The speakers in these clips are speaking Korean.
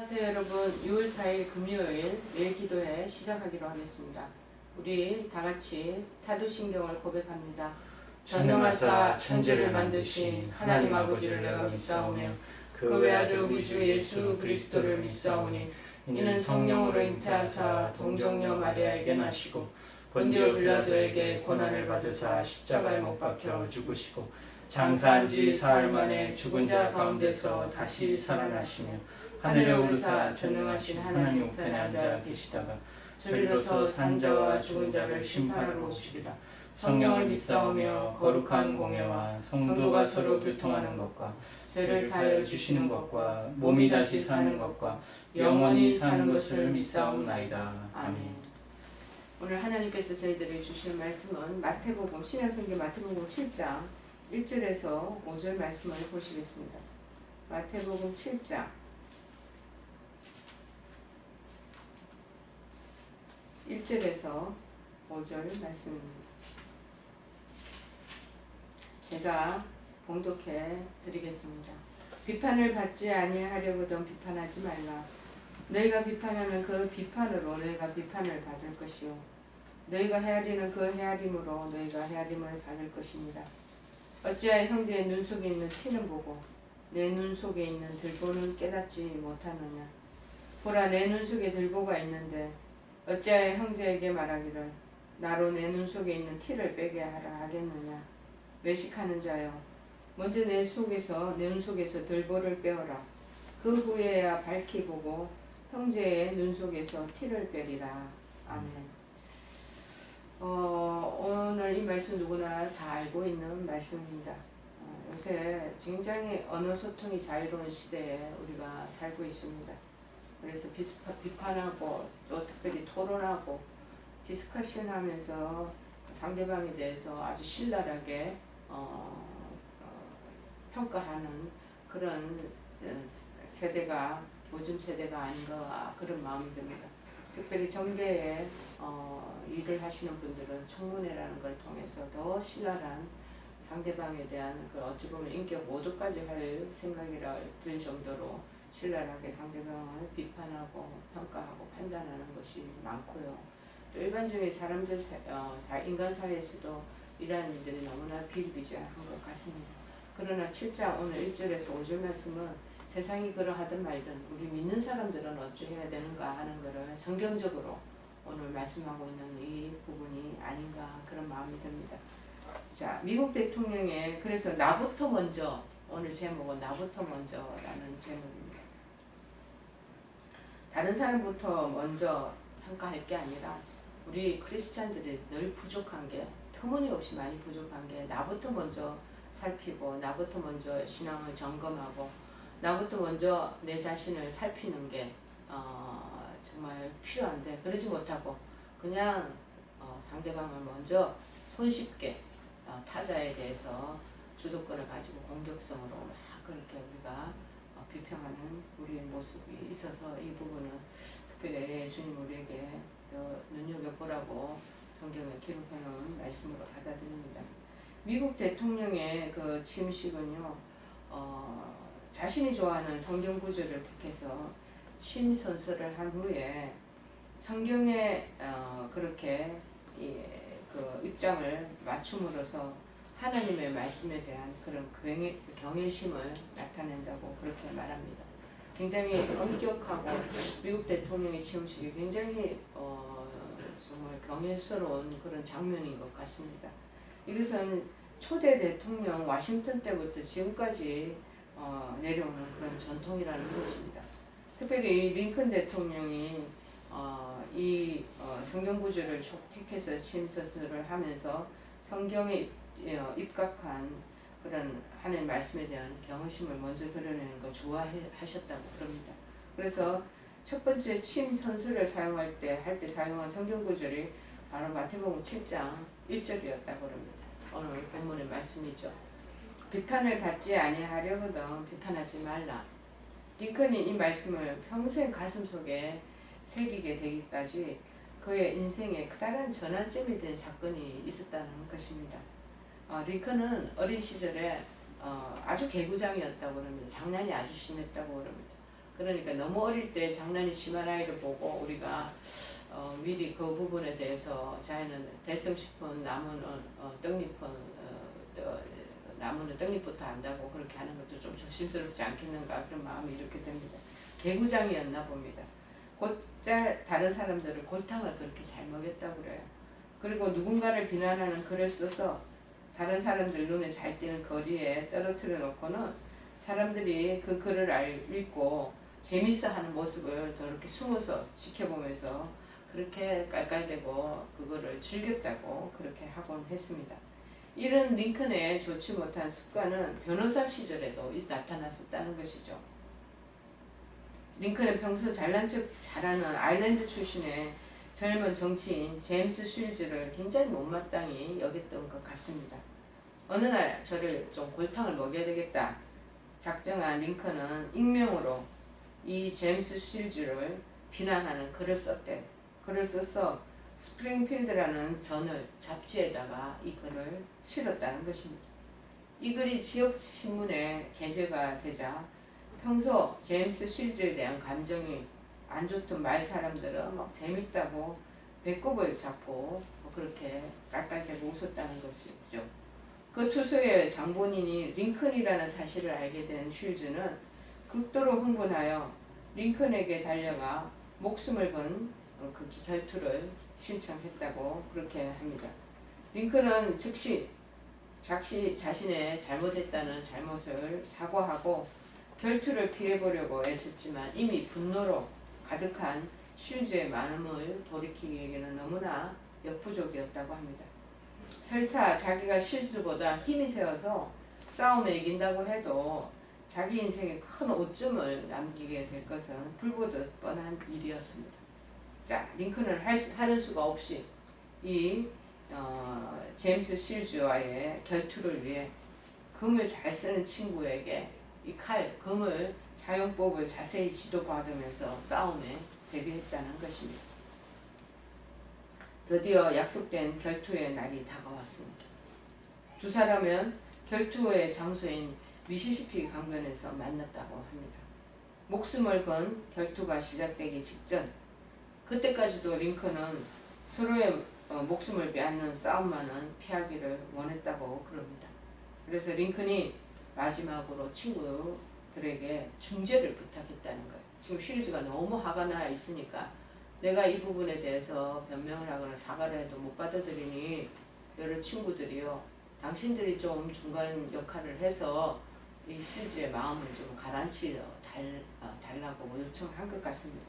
안녕하세요 여러분. 6월 4일 금요일 매일 기도회 시작하기로 하겠습니다. 우리 다같이 사도신경을 고백합니다. 전능하사 천지를 만드신 하나님 아버지를 내가 믿사오며 그 외아들 우리 주 예수 그리스도를 믿사오니 이는 성령으로 잉태하사 동정녀 마리아에게 나시고 본디오 빌라도에게 고난을 받으사 십자가에 못 박혀 죽으시고 장사한 지 사흘 만에 죽은 자 가운데서 다시 살아나시며 하늘에 오르사 전능하신 하나님 우편에 앉아 계시다가 저리로서 산자와 죽은 자를 심판하러 오시리라. 성령을 믿사오며 거룩한 공예와 성도가 서로 교통하는 것과 죄를 사하여 주시는 것과 몸이 다시 사는 것과 영원히 사는 것을 믿사옵나이다. 아멘. 오늘 하나님께서 저희들에게 주시는 말씀은 마태복음 신약성경 마태복음 7장 1절에서 5절 말씀을 보시겠습니다. 마태복음 7장 1절에서 5절 말씀입니다. 제가 봉독해 드리겠습니다. 비판을 받지 아니하려거든 비판하지 말라. 너희가 비판하면 그 비판으로 너희가 비판을 받을 것이요 너희가 헤아리는 그 헤아림으로 너희가 헤아림을 받을 것입니다. 어찌하여 형제의 눈 속에 있는 티는 보고 내 눈 속에 있는 들보는 깨닫지 못하느냐. 보라, 내 눈 속에 들보가 있는데 어찌하여 형제에게 말하기를 나로 내 눈 속에 있는 티를 빼게 하라 하겠느냐. 외식하는 자여, 먼저 내 눈 속에서 들보를 빼어라. 그 후에야 밝히 보고 형제의 눈 속에서 티를 빼리라. 아멘. 오늘 이 말씀 누구나 다 알고 있는 말씀입니다. 요새 굉장히 언어 소통이 자유로운 시대에 우리가 살고 있습니다. 그래서 비판하고 또 특별히 토론하고 디스커션 하면서 상대방에 대해서 아주 신랄하게 평가하는 그런 세대가 요즘 세대가 아닌가 그런 마음이 듭니다. 특별히 정계에 일을 하시는 분들은 청문회라는 걸 통해서 더 신랄한 상대방에 대한 그 어찌 보면 인격 모독까지 할 생각이라 들 정도로 신랄하게 상대방을 비판하고 평가하고 판단하는 것이 많고요. 또 일반적인 사람들 인간 사회에서도 이러한 일들이 너무나 비일비재한 것 같습니다. 그러나 7장 오늘 1절에서 5절 말씀은 세상이 그러하든 말든 우리 믿는 사람들은 어찌해야 되는가 하는 것을 성경적으로 오늘 말씀하고 있는 이 부분이 아닌가 그런 마음이 듭니다. 자, 미국 대통령의 그래서 나부터 먼저 오늘 제목은 나부터 먼저라는 제목입니다. 다른 사람부터 먼저 평가할 게 아니라 우리 크리스찬들이 늘 부족한 게 터무니없이 많이 부족한 게 나부터 먼저 살피고 나부터 먼저 신앙을 점검하고 나부터 먼저 내 자신을 살피는 게 정말 필요한데 그러지 못하고 그냥 상대방을 먼저 손쉽게 타자에 대해서 주도권을 가지고 공격성으로 막 그렇게 우리가 비평하는 우리의 모습이 있어서 이 부분은 특별히 예수님 우리에게 더 눈여겨보라고 성경에 기록해놓은 말씀으로 받아들입니다. 미국 대통령의 그 취임식은요, 자신이 좋아하는 성경 구절을 택해서 취임 선서를 한 후에 성경에 그렇게 그 입장을 맞춤으로써 하나님의 말씀에 대한 그런 경외심을 나타낸다고 그렇게 말합니다. 굉장히 엄격하고 미국 대통령의 취임식이 굉장히 정말 경외스러운 그런 장면인 것 같습니다. 이것은 초대 대통령 워싱턴 때부터 지금까지 내려오는 그런 전통이라는 것입니다. 특별히 링컨 대통령이 이 성경 구절을 택해서 취임서를 하면서 성경에 입각한 그런 하나님 말씀에 대한 경외심을 먼저 드러내는 걸 좋아하셨다고 그럽니다. 그래서 첫 번째 취임 선서를 사용할 때 사용한 성경 구절이 바로 마태복음 7장 1절이었다고 그럽니다. 오늘 본문의 말씀이죠. 비판을 받지 아니하려거든 비판하지 말라. 링컨이 이 말씀을 평생 가슴속에 새기게 되기까지 그의 인생에 커다란 전환점이 된 사건이 있었다는 것입니다. 링컨은 어린 시절에 아주 개구장이었다고 합니다. 장난이 아주 심했다고 합니다. 그러니까 너무 어릴 때 장난이 심한 아이를 보고 우리가 미리 그 부분에 대해서 자기는 대성 싶은 나무는 떡잎은 나무는 떡잎부터 안다고 그렇게 하는 것도 좀 조심스럽지 않겠는가 그런 마음이 이렇게 됩니다. 개구장이었나 봅니다. 곧잘 다른 사람들을 골탕을 그렇게 잘 먹였다고 그래요. 그리고 누군가를 비난하는 글을 써서 다른 사람들 눈에 잘 띄는 거리에 떨어뜨려 놓고는 사람들이 그 글을 읽고 재밌어 하는 모습을 저렇게 숨어서 지켜보면서 그렇게 깔깔대고 그거를 즐겼다고 그렇게 하곤 했습니다. 이런 링컨의 좋지 못한 습관은 변호사 시절에도 나타났었다는 것이죠. 링컨은 평소 잘난 척 잘하는 아일랜드 출신의 젊은 정치인 제임스 쉴즈를 굉장히 못마땅히 여겼던 것 같습니다. 어느 날 저를 좀 골탕을 먹여야 되겠다 작정한 링컨은 익명으로 이 제임스 쉴즈를 비난하는 글을 썼대. 글을 써서 스프링필드라는 저널 잡지에다가 이 글을 실었다는 것입니다. 이 글이 지역 신문에 게재가 되자 평소 제임스 쉴즈에 대한 감정이 안 좋던 말 사람들은 막 재밌다고 배꼽을 잡고 그렇게 깔깔대고 웃었다는 것이죠. 그 투서의 장본인이 링컨이라는 사실을 알게 된 쉴즈는 극도로 흥분하여 링컨에게 달려가 목숨을 건 그 결투를 신청했다고 그렇게 합니다. 링컨은 즉시 자신의 잘못했다는 잘못을 사과하고 결투를 피해보려고 애썼지만 이미 분노로 가득한 쉴즈의 마음을 돌이키기에는 너무나 역부족이었다고 합니다. 설사 자기가 쉴즈보다 힘이 세어서 싸움에 이긴다고 해도 자기 인생에 큰 오점을 남기게 될 것은 불보듯 뻔한 일이었습니다. 자, 링컨은 하는 수가 없이 이 제임스 쉴즈와의 결투를 위해 금을 잘 쓰는 친구에게 이 금을 사용법을 자세히 지도받으면서 싸움에 대비했다는 것입니다. 드디어 약속된 결투의 날이 다가왔습니다. 두 사람은 결투의 장소인 미시시피 강변에서 만났다고 합니다. 목숨을 건 결투가 시작되기 직전 그때까지도 링컨은 서로의 목숨을 빼앗는 싸움만은 피하기를 원했다고 그럽니다. 그래서 링컨이 마지막으로 친구들에게 중재를 부탁했다는 거예요. 지금 쉴즈가 너무 화가 나 있으니까 내가 이 부분에 대해서 변명을 하거나 사과를 해도 못 받아들이니 여러 친구들이요. 당신들이 좀 중간 역할을 해서 이 쉴즈의 마음을 좀 가라앉히 달라고 요청한 것 같습니다.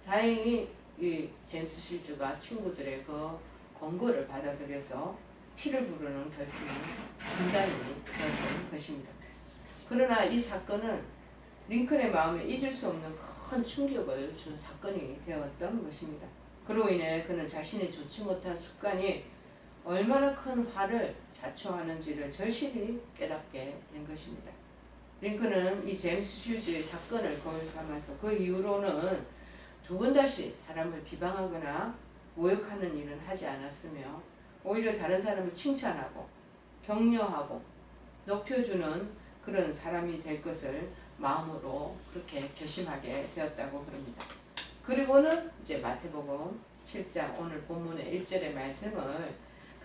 다행히 이 제임스 쉴즈가 친구들의 그 권고를 받아들여서 피를 부르는 결투는 중단이 되었던 것입니다. 그러나 이 사건은 링컨의 마음에 잊을 수 없는 큰 충격을 준 사건이 되었던 것입니다. 그로 인해 그는 자신의 좋지 못한 습관이 얼마나 큰 화를 자초하는지를 절실히 깨닫게 된 것입니다. 링컨은 이 제임스 쉴즈의 사건을 거울 삼아서 그 이후로는 두 번 다시 사람을 비방하거나 모욕하는 일은 하지 않았으며 오히려 다른 사람을 칭찬하고 격려하고 높여주는 그런 사람이 될 것을 마음으로 그렇게 결심하게 되었다고 그럽니다. 그리고는 이제 마태복음 7장 오늘 본문의 1절의 말씀을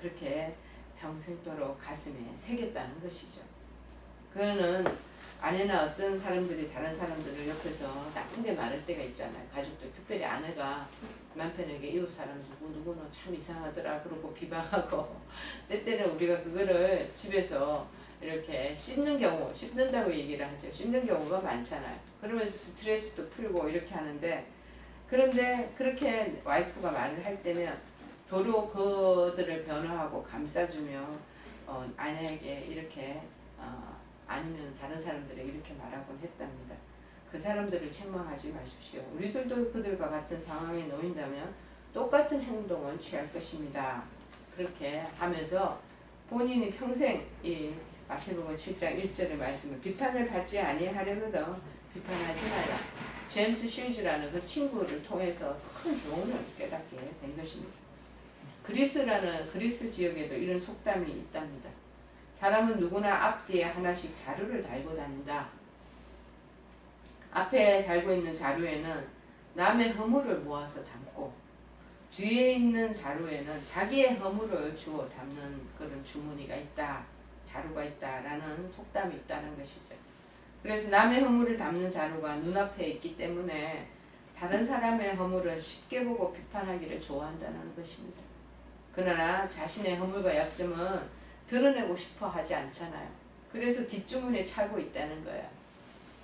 그렇게 평생도록 가슴에 새겼다는 것이죠. 그는 아내나 어떤 사람들이 다른 사람들을 옆에서 나쁘게 말할 때가 있잖아요. 가족들, 특별히 아내가 남편에게 이웃 사람 누구는 참 이상하더라 그러고 비방하고 때때는 우리가 그거를 집에서 이렇게 씹는다고 얘기를 하죠. 씹는 경우가 많잖아요. 그러면서 스트레스도 풀고 이렇게 하는데 그런데 그렇게 와이프가 말을 할 때면 도로 그들을 변호하고 감싸주며 아내에게 이렇게 아니면 다른 사람들에게 이렇게 말하곤 했답니다. 그 사람들을 책망하지 마십시오. 우리들도 그들과 같은 상황에 놓인다면 똑같은 행동을 취할 것입니다. 그렇게 하면서 본인이 평생 이 마태복음 7장 1절의 말씀을 비판을 받지 아니하려거든 비판하지 마라. 제임스 쉴즈라는 그 친구를 통해서 큰 교훈을 깨닫게 된 것입니다. 그리스 지역에도 이런 속담이 있답니다. 사람은 누구나 앞뒤에 하나씩 자루를 달고 다닌다. 앞에 달고 있는 자루에는 남의 허물을 모아서 담고 뒤에 있는 자루에는 자기의 허물을 주워 담는 그런 주머니가 있다. 자루가 있다라는 속담이 있다는 것이죠. 그래서 남의 허물을 담는 자루가 눈앞에 있기 때문에 다른 사람의 허물을 쉽게 보고 비판하기를 좋아한다는 것입니다. 그러나 자신의 허물과 약점은 드러내고 싶어 하지 않잖아요. 그래서 뒷주머니에 차고 있다는 거예요.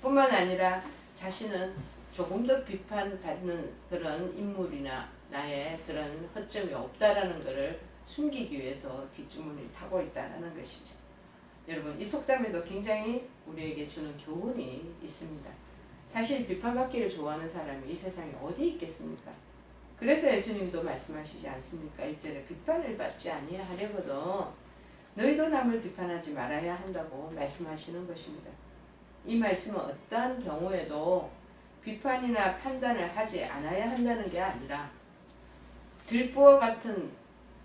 뿐만 아니라 자신은 조금 더 비판받는 그런 인물이나 나의 그런 허점이 없다라는 것을 숨기기 위해서 뒷주머니를 타고 있다는 것이죠. 여러분, 이 속담에도 굉장히 우리에게 주는 교훈이 있습니다. 사실 비판받기를 좋아하는 사람이 이 세상에 어디 있겠습니까? 그래서 예수님도 말씀하시지 않습니까? 1절에 비판을 받지 아니하려거든 너희도 남을 비판하지 말아야 한다고 말씀하시는 것입니다. 이 말씀은 어떠한 경우에도 비판이나 판단을 하지 않아야 한다는 게 아니라 들보와 같은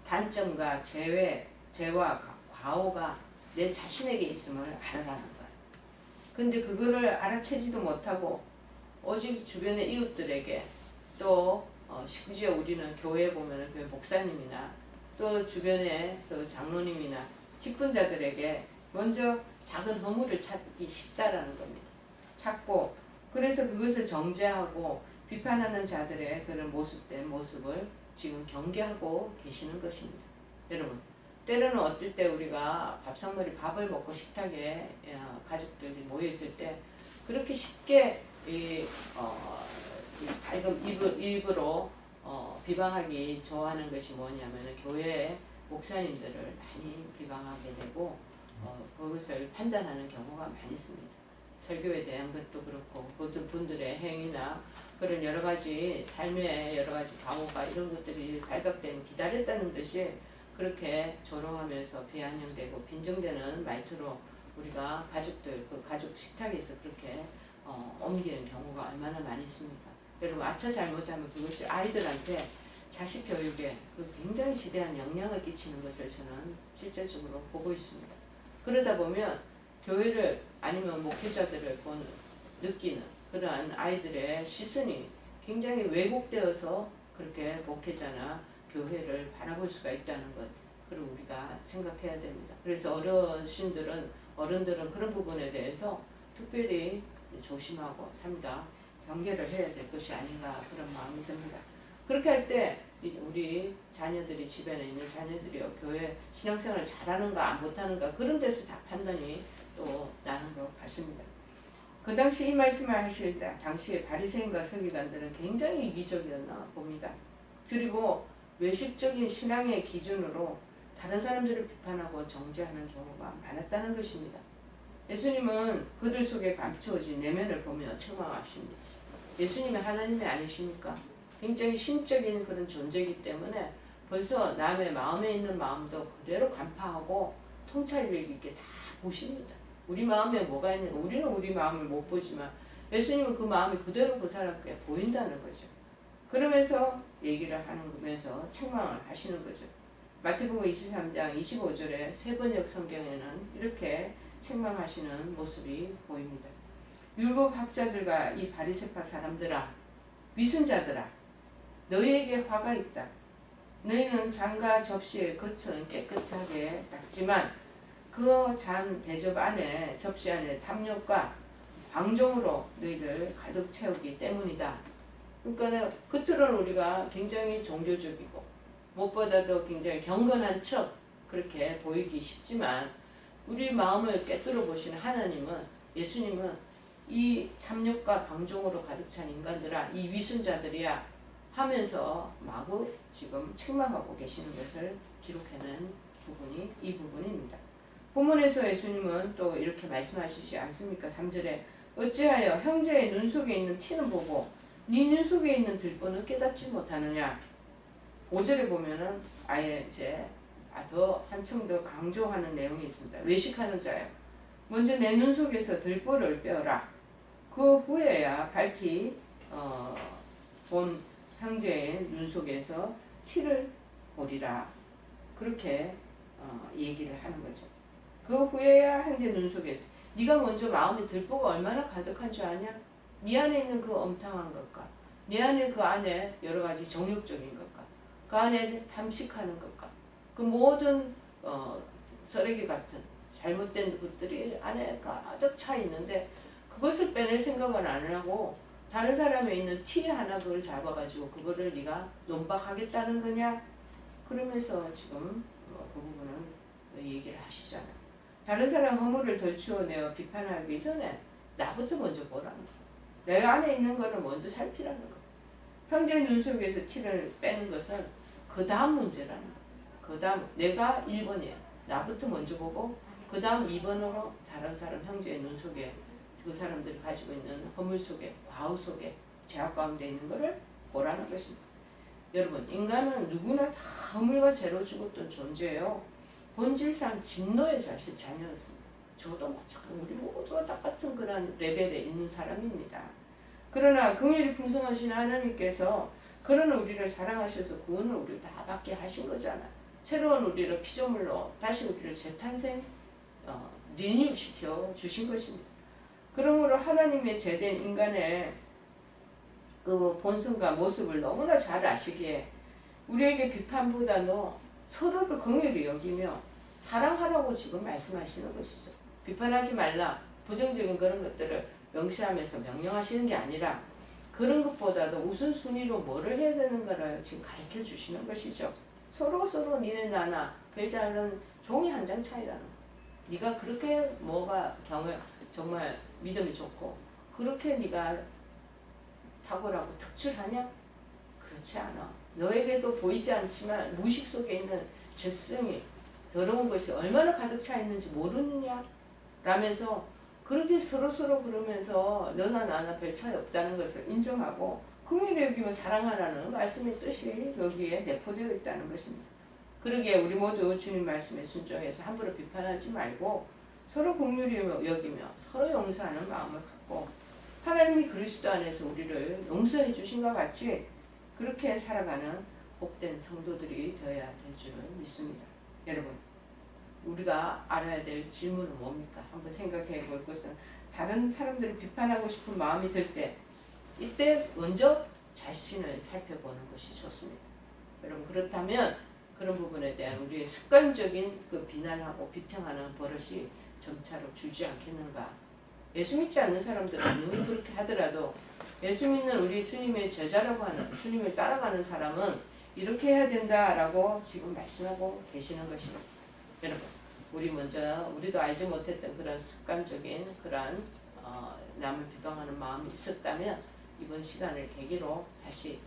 단점과 죄와 과오가 내 자신에게 있음을 알아라는 거예요. 근데 그거를 알아채지도 못하고 오직 주변의 이웃들에게 또 심지어 우리는 교회에 보면 교회 목사님이나 또 주변의 그 장로님이나 직분자들에게 먼저 작은 허물을 찾기 쉽다라는 겁니다. 찾고 그래서 그것을 정죄하고 비판하는 자들의 그런 모습된 모습을 지금 경계하고 계시는 것입니다. 여러분, 때로는 어떨 때 우리가 밥상머리 밥을 먹고 식탁에 가족들이 모여 있을 때 그렇게 쉽게 밝은 입으로 비방하기 좋아하는 것이 뭐냐면 교회 목사님들을 많이 비방하게 되고 그것을 판단하는 경우가 많이 있습니다. 설교에 대한 것도 그렇고 그 분들의 행위나 그런 여러 가지 삶의 여러 가지 과오가 이런 것들이 발각되면 기다렸다는 듯이 그렇게 조롱하면서 비아냥되고 빈정되는 말투로 우리가 가족들 그 가족 식탁에서 그렇게 옮기는 경우가 얼마나 많이 있습니까? 여러분, 아차 잘못하면 그것이 아이들한테 자식 교육에 굉장히 지대한 영향을 끼치는 것을 저는 실제적으로 보고 있습니다. 그러다 보면 교회를 아니면 목회자들을 느끼는 그러한 아이들의 시선이 굉장히 왜곡되어서 그렇게 목회자나 교회를 바라볼 수가 있다는 것, 그걸 우리가 생각해야 됩니다. 그래서 어른들은 그런 부분에 대해서 특별히 조심하고 삶다 경계를 해야 될 것이 아닌가 그런 마음이 듭니다. 그렇게 할 때 우리 자녀들이 주변에 있는 자녀들이요 교회 신앙생활을 잘하는가 안 못하는가 그런 데서 다 판단이 또 나는 것 같습니다. 그 당시 이 말씀을 하실 때 당시의 바리새인과 서기관들은 굉장히 이기적이었나 봅니다. 그리고 외식적인 신앙의 기준으로 다른 사람들을 비판하고 정죄하는 경우가 많았다는 것입니다. 예수님은 그들 속에 감추어진 내면을 보며 책망하십니다. 예수님은 하나님이 아니십니까? 굉장히 신적인 그런 존재이기 때문에 벌써 남의 마음에 있는 마음도 그대로 간파하고 통찰력 있게 다 보십니다. 우리 마음에 뭐가 있는가? 우리는 우리 마음을 못 보지만 예수님은 그 마음이 그대로 그 사람께 보인다는 거죠. 그러면서 얘기를 하면서 책망을 하시는 거죠. 마태복음 23장 25절에 세번역 성경에는 이렇게 책망하시는 모습이 보입니다. 율법학자들과 이 바리새파 사람들아, 위선자들아, 너희에게 화가 있다. 너희는 잔과 접시의 겉은 깨끗하게 닦지만 그 잔 대접 안에 접시 안에 탐욕과 방종으로 너희들 가득 채우기 때문이다. 그러니까 겉으로는 우리가 굉장히 종교적이고 무엇보다도 굉장히 경건한 척 그렇게 보이기 쉽지만 우리 마음을 꿰뚫어 보시는 하나님은 예수님은 이 탐욕과 방종으로 가득 찬 인간들아 이 위선자들이야 하면서 마구 지금 책망하고 계시는 것을 기록해낸 부분이 이 부분입니다. 본문에서 예수님은 또 이렇게 말씀하시지 않습니까? 3절에 어찌하여 형제의 눈 속에 있는 티는 보고 네 눈 속에 있는 들보는 깨닫지 못하느냐. 5절에 보면은 아예 이제 더 한층 더 강조하는 내용이 있습니다. 외식하는 자여 먼저 내 눈 속에서 들보를 빼어라. 그 후에야 밝히 본 형제의 눈 속에서 티를 보리라. 그렇게 얘기를 하는 거죠. 그 후에야 형제 눈 속에 네가 먼저 마음에 들보가 얼마나 가득한 줄 아냐? 네 안에 있는 그 엄탕한 것과 내 안에 그 안에 여러 가지 정욕적인 것과 그 안에 탐식하는 것과 그 모든 쓰레기 같은 잘못된 것들이 안에 가득 차 있는데 그것을 빼낼 생각은 안 하고 다른 사람에 있는 티 하나 그걸 잡아가지고 그거를 네가 논박하겠다는 거냐? 그러면서 지금 그 부분은 얘기를 하시잖아. 다른 사람 허물을 덜추어내어 비판하기 전에 나부터 먼저 보라는 거야. 내가 안에 있는 거를 먼저 살피라는 거야. 형제 눈 속에서 티를 빼는 것은 그 다음 문제라는 거야. 그 다음 내가 1번이야. 나부터 먼저 보고 그 다음 2번으로 다른 사람 형제의 눈 속에 그 사람들이 가지고 있는 허물 속에 과우 속에 죄악 가운데 있는 것을 보라는 것입니다. 여러분 인간은 누구나 다 허물과 죄로 죽었던 존재예요. 본질상 진노의 자녀였습니다. 저도 마찬가지로 우리 모두가 똑같은 그런 레벨에 있는 사람입니다. 그러나 긍휼이 풍성하신 하나님께서 그런 우리를 사랑하셔서 구원을 우리 다 받게 하신 거잖아. 새로운 우리를 피조물로 다시 우리를 재탄생 리뉴시켜 주신 것입니다. 그러므로 하나님의 제된 인간의 그 본성과 모습을 너무나 잘 아시기에 우리에게 비판보다도 서로를 긍휼히 여기며 사랑하라고 지금 말씀하시는 것이죠. 비판하지 말라. 부정적인 그런 것들을 명시하면서 명령하시는 게 아니라 그런 것보다도 우선순위로 뭐를 해야 되는가를 지금 가르쳐 주시는 것이죠. 서로 니네 나나 별다른 종이 한 장 차이라는 거. 네가 그렇게 뭐가 정말 믿음이 좋고 그렇게 네가 탁월하고 특출하냐? 그렇지 않아. 너에게도 보이지 않지만 무의식 속에 있는 죄성이 더러운 것이 얼마나 가득 차 있는지 모르느냐? 라면서 그렇게 서로 그러면서 너나 나나 별 차이 없다는 것을 인정하고 긍휼히 여기며 사랑하라는 말씀의 뜻이 여기에 내포되어 있다는 것입니다. 그러기에 우리 모두 주님 말씀에 순종해서 함부로 비판하지 말고 서로 긍휼히 여기며 서로 용서하는 마음을 갖고 하나님이 그리스도 안에서 우리를 용서해 주신 것 같이 그렇게 살아가는 복된 성도들이 되어야 될 줄을 믿습니다. 여러분 우리가 알아야 될 질문은 뭡니까? 한번 생각해 볼 것은 다른 사람들을 비판하고 싶은 마음이 들 때 이때 먼저 자신을 살펴보는 것이 좋습니다. 여러분 그렇다면 그런 부분에 대한 우리의 습관적인 그 비난하고 비평하는 버릇이 점차로 줄지 않겠는가? 예수 믿지 않는 사람들은 누구 그렇게 하더라도 예수 믿는 우리 주님의 제자라고 하는 주님을 따라가는 사람은 이렇게 해야 된다라고 지금 말씀하고 계시는 것입니다. 여러분 우리 먼저 우리도 알지 못했던 그런 습관적인 그런 남을 비방하는 마음이 있었다면 이번 시간을 계기로 다시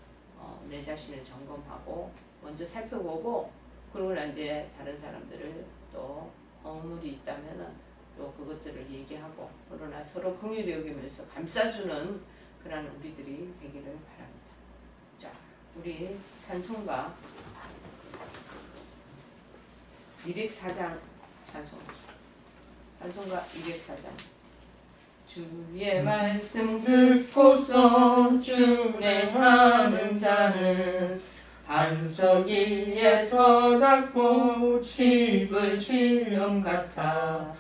내 자신을 점검하고 먼저 살펴보고 그러고 난 뒤에 다른 사람들을 또 허물이 있다면 또 그것들을 얘기하고 그러나 서로 긍휼히 여기면서 감싸주는 그런 우리들이 되기를 바랍니다. 자, 우리 찬송가 204장 찬송가 204장 주의 말씀 듣고서 준행하는 자는 반석 위에 터닫고 집을 지은 같아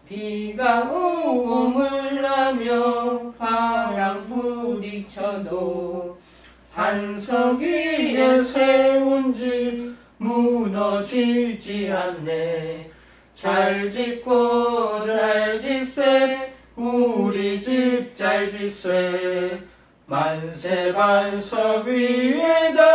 비가 오고 물나며 바람 부딪혀도 반석 위에 세운 집 무너지지 않네. 잘 짓고 잘 짓세 우리 집 잘 짓세 만세 반석 위에다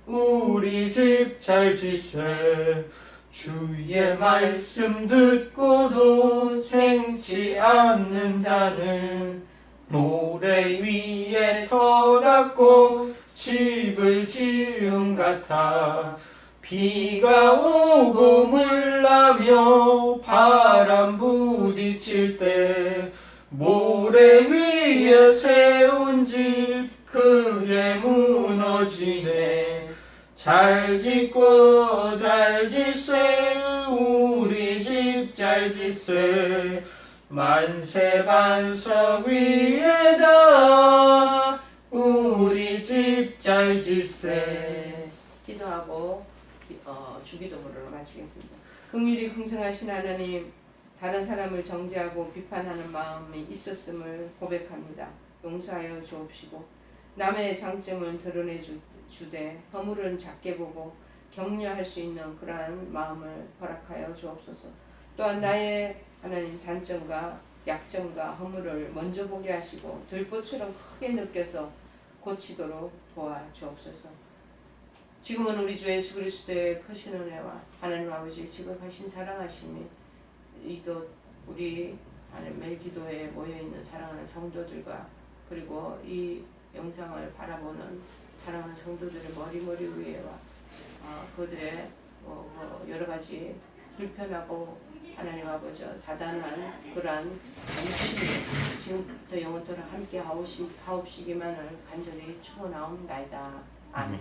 우리 집 잘 짓세 주의 말씀 듣고도 행치 않는 자는 모래 위에 터닫고 집을 지은 같아 비가 오고 물나며 바람 부딪힐 때 모래 위에 세운 집 크게 무너지네. 잘 짓고 잘 짓세 우리 집 잘 짓세 만세 반석 위에다 우리 집 잘 짓세. 기도하고 주기도문으로 마치겠습니다. 긍휼이 풍성하신 하나님 다른 사람을 정죄하고 비판하는 마음이 있었음을 고백합니다. 용서하여 주옵시고 남의 장점을 드러내 주되 허물은 작게 보고 격려할 수 있는 그러한 마음을 허락하여 주옵소서. 또한 나의 하나님 단점과 약점과 허물을 먼저 보게 하시고 들꽃처럼 크게 느껴서 고치도록 도와주옵소서. 지금은 우리 주 예수 그리스도의 크신 은혜와 하나님 아버지의 지극하신 사랑하심이 이곳 우리 하나님 멜기도에 모여있는 사랑하는 성도들과 그리고 이 영상을 바라보는 사랑하는 성도들의 머리 위에와 그들의 여러 가지 불편하고 하나님 아버지 다단한 그러한 육신이 지금부터 영원토록 함께 하옵시기만을 간절히 축원하옵나이다. 아멘.